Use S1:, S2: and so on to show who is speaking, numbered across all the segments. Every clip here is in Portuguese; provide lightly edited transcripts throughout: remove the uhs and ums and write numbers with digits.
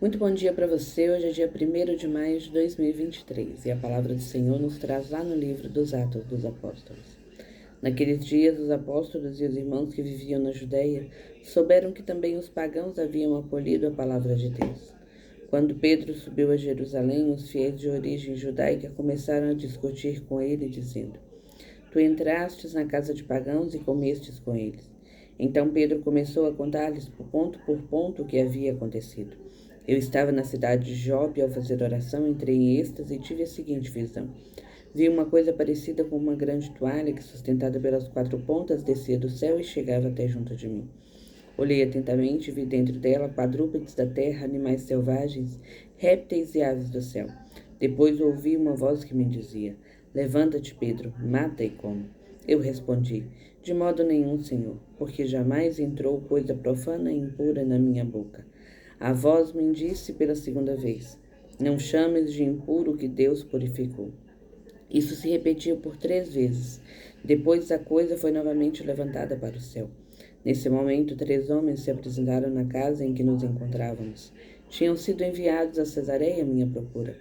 S1: Muito bom dia para você. Hoje é dia 1º de maio de 2023 e a palavra do Senhor nos traz lá no livro dos Atos dos Apóstolos. Naqueles dias, os apóstolos e os irmãos que viviam na Judéia souberam que também os pagãos haviam acolhido a palavra de Deus. Quando Pedro subiu a Jerusalém, os fiéis de origem judaica começaram a discutir com ele, dizendo: Tu entrastes na casa de pagãos e comestes com eles. Então Pedro começou a contar-lhes por ponto o que havia acontecido. Eu estava na cidade de Jope ao fazer oração, entrei em êxtase e tive a seguinte visão. Vi uma coisa parecida com uma grande toalha que, sustentada pelas 4 pontas, descia do céu e chegava até junto de mim. Olhei atentamente e vi dentro dela quadrúpedes da terra, animais selvagens, répteis e aves do céu. Depois ouvi uma voz que me dizia: Levanta-te, Pedro, mata e come. Eu respondi: De modo nenhum, Senhor, porque jamais entrou coisa profana e impura na minha boca. A voz me disse pela segunda vez: Não chames de impuro o que Deus purificou. Isso se repetiu por 3 vezes. Depois a coisa foi novamente levantada para o céu. Nesse momento, 3 homens se apresentaram na casa em que nos encontrávamos. Tinham sido enviados a Cesareia à minha procura.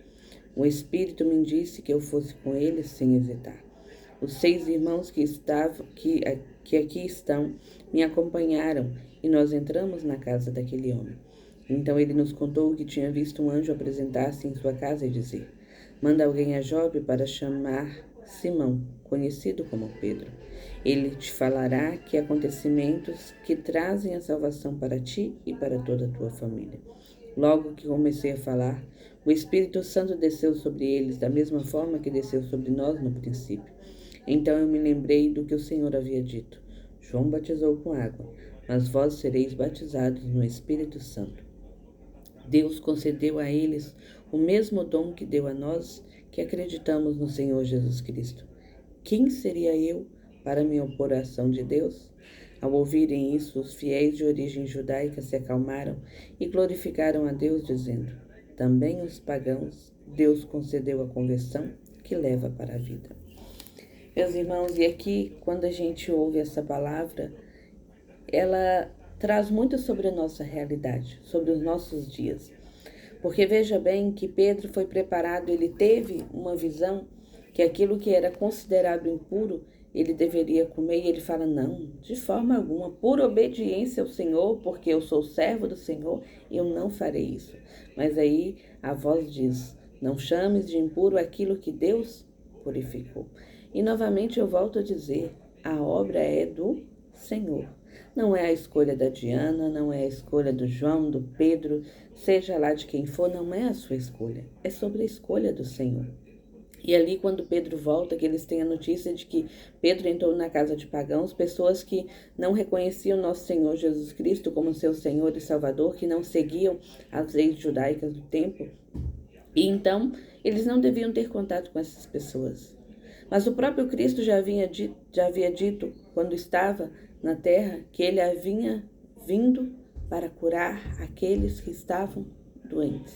S1: O Espírito me disse que eu fosse com eles sem hesitar. Os 6 irmãos que aqui estão me acompanharam e nós entramos na casa daquele homem. Então ele nos contou que tinha visto um anjo apresentar-se em sua casa e dizer: Manda alguém a Jope para chamar Simão, conhecido como Pedro. Ele te falará que acontecimentos que trazem a salvação para ti e para toda a tua família. Logo que comecei a falar, o Espírito Santo desceu sobre eles da mesma forma que desceu sobre nós no princípio. Então eu me lembrei do que o Senhor havia dito: João batizou com água, mas vós sereis batizados no Espírito Santo. Deus concedeu a eles o mesmo dom que deu a nós que acreditamos no Senhor Jesus Cristo. Quem seria eu para me opor à ação de Deus? Ao ouvirem isso, os fiéis de origem judaica se acalmaram e glorificaram a Deus, dizendo: Também os pagãos Deus concedeu a conversão que leva para a vida. Meus irmãos, e aqui, quando a gente ouve essa palavra, ela traz muito sobre a nossa realidade, sobre os nossos dias. Porque veja bem que Pedro foi preparado, ele teve uma visão que aquilo que era considerado impuro, ele deveria comer, e ele fala: não, de forma alguma, por obediência ao Senhor, porque eu sou servo do Senhor, eu não farei isso. Mas aí a voz diz: não chames de impuro aquilo que Deus purificou. E novamente eu volto a dizer, a obra é do Senhor. Não é a escolha da Diana, não é a escolha do João, do Pedro, seja lá de quem for, não é a sua escolha. É sobre a escolha do Senhor. E ali, quando Pedro volta, que eles têm a notícia de que Pedro entrou na casa de pagãos, pessoas que não reconheciam nosso Senhor Jesus Cristo como seu Senhor e Salvador, que não seguiam as leis judaicas do tempo. E então, eles não deviam ter contato com essas pessoas. Mas o próprio Cristo já havia dito, quando estava na terra, que ele havia vindo para curar aqueles que estavam doentes,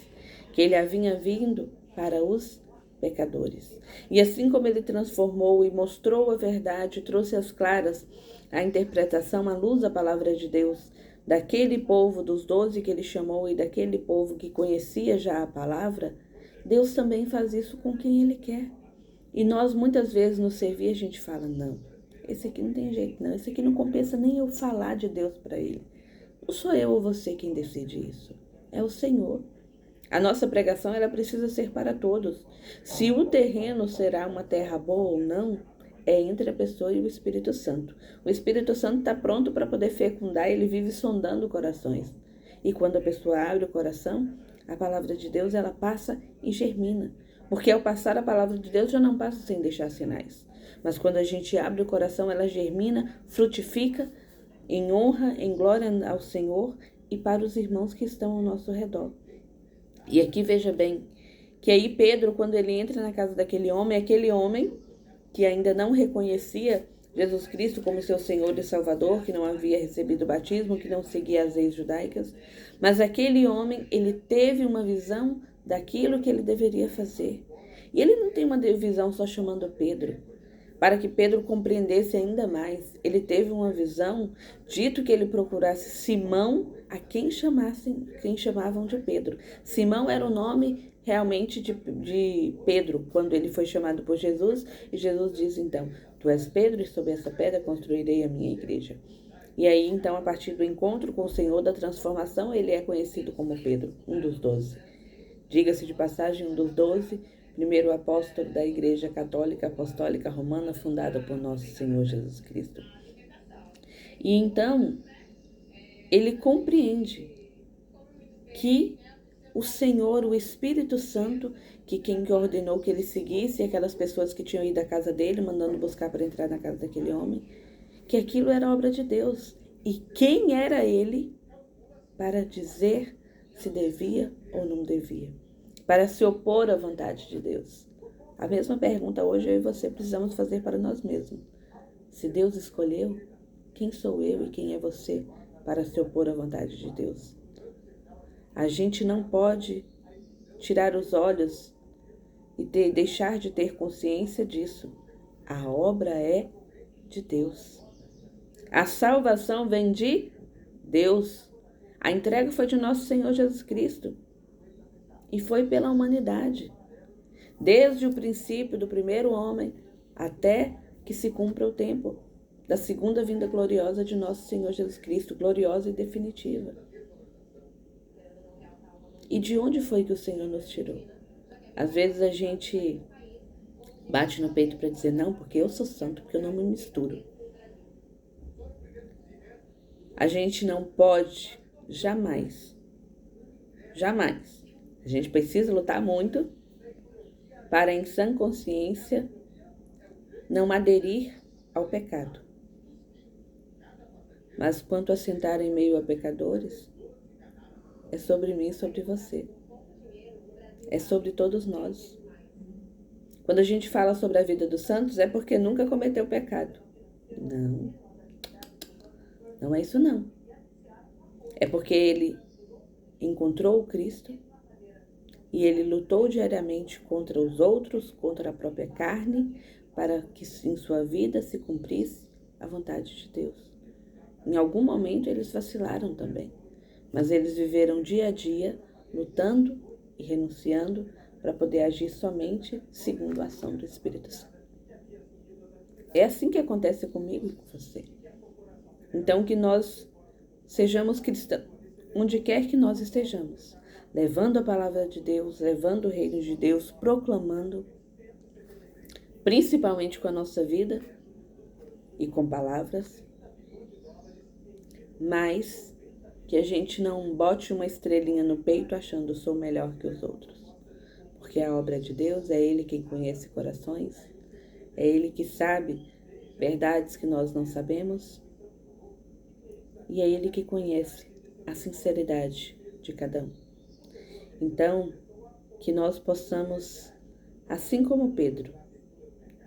S1: que ele havia vindo para os pecadores. E assim como ele transformou e mostrou a verdade, trouxe às claras a interpretação, à luz da palavra de Deus, daquele povo, dos 12 que ele chamou e daquele povo que conhecia já a palavra, Deus também faz isso com quem ele quer. E nós, muitas vezes, no servir, a gente fala: não, esse aqui não tem jeito, não. Esse aqui não compensa nem eu falar de Deus para ele. Não sou eu ou você quem decide isso. É o Senhor. A nossa pregação, ela precisa ser para todos. Se o terreno será uma terra boa ou não, é entre a pessoa e o Espírito Santo. O Espírito Santo está pronto para poder fecundar, ele vive sondando corações. E quando a pessoa abre o coração, a palavra de Deus, ela passa e germina. Porque ao passar a palavra de Deus já não passa sem deixar sinais. Mas quando a gente abre o coração, ela germina, frutifica em honra, em glória ao Senhor e para os irmãos que estão ao nosso redor. E aqui veja bem, que aí Pedro, quando ele entra na casa daquele homem, aquele homem que ainda não reconhecia Jesus Cristo como seu Senhor e Salvador, que não havia recebido o batismo, que não seguia as leis judaicas, mas aquele homem, ele teve uma visão daquilo que ele deveria fazer. E ele não tem uma visão só chamando Pedro, para que Pedro compreendesse ainda mais. Ele teve uma visão, dito que ele procurasse Simão, a quem chamavam de Pedro. Simão era o nome realmente de Pedro, quando ele foi chamado por Jesus, e Jesus diz então: tu és Pedro, e sobre essa pedra construirei a minha igreja. E aí, então, a partir do encontro com o Senhor da transformação, ele é conhecido como Pedro, um dos 12. Diga-se de passagem, um dos 12, primeiro apóstolo da Igreja Católica Apostólica Romana, fundada por nosso Senhor Jesus Cristo. E então, ele compreende que o Senhor, o Espírito Santo, que quem ordenou que ele seguisse aquelas pessoas que tinham ido à casa dele, mandando buscar para entrar na casa daquele homem, que aquilo era obra de Deus. E quem era ele para dizer se devia ou não devia? Para se opor à vontade de Deus? A mesma pergunta hoje eu e você precisamos fazer para nós mesmos. Se Deus escolheu, quem sou eu e quem é você para se opor à vontade de Deus? A gente não pode tirar os olhos e deixar de ter consciência disso. A obra é de Deus. A salvação vem de Deus. A entrega foi de nosso Senhor Jesus Cristo. E foi pela humanidade. Desde o princípio do primeiro homem até que se cumpra o tempo da segunda vinda gloriosa de nosso Senhor Jesus Cristo, gloriosa e definitiva. E de onde foi que o Senhor nos tirou? Às vezes a gente bate no peito para dizer, não, porque eu sou santo, porque eu não me misturo. A gente não pode, jamais, a gente precisa lutar muito para, em sã consciência, não aderir ao pecado. Mas quanto a sentar em meio a pecadores, é sobre mim e sobre você. É sobre todos nós. Quando a gente fala sobre a vida dos santos, é porque nunca cometeu pecado. Não é isso não. É porque ele encontrou o Cristo e ele lutou diariamente contra os outros, contra a própria carne, para que em sua vida se cumprisse a vontade de Deus. Em algum momento eles vacilaram também, mas eles viveram dia a dia, lutando e renunciando para poder agir somente segundo a ação do Espírito Santo. É assim que acontece comigo e com você. Então, que nós sejamos cristãos, onde quer que nós estejamos, levando a palavra de Deus, levando o reino de Deus, proclamando, principalmente com a nossa vida e com palavras, mas que a gente não bote uma estrelinha no peito achando sou melhor que os outros. Porque a obra de Deus é Ele quem conhece corações, é Ele que sabe verdades que nós não sabemos, e é Ele que conhece a sinceridade de cada um. Então, que nós possamos, assim como Pedro,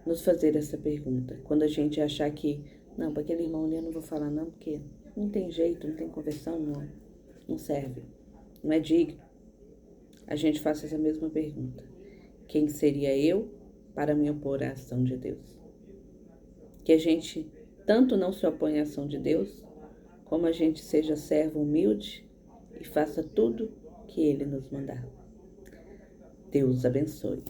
S1: nos fazer essa pergunta. Quando a gente achar que, não, para aquele irmão ali eu não vou falar não, porque não tem jeito, não tem conversão, não serve, não é digno. A gente faça essa mesma pergunta. Quem seria eu para me opor à ação de Deus? Que a gente tanto não se opõe à ação de Deus, como a gente seja servo humilde e faça tudo que Ele nos mandar. Deus abençoe.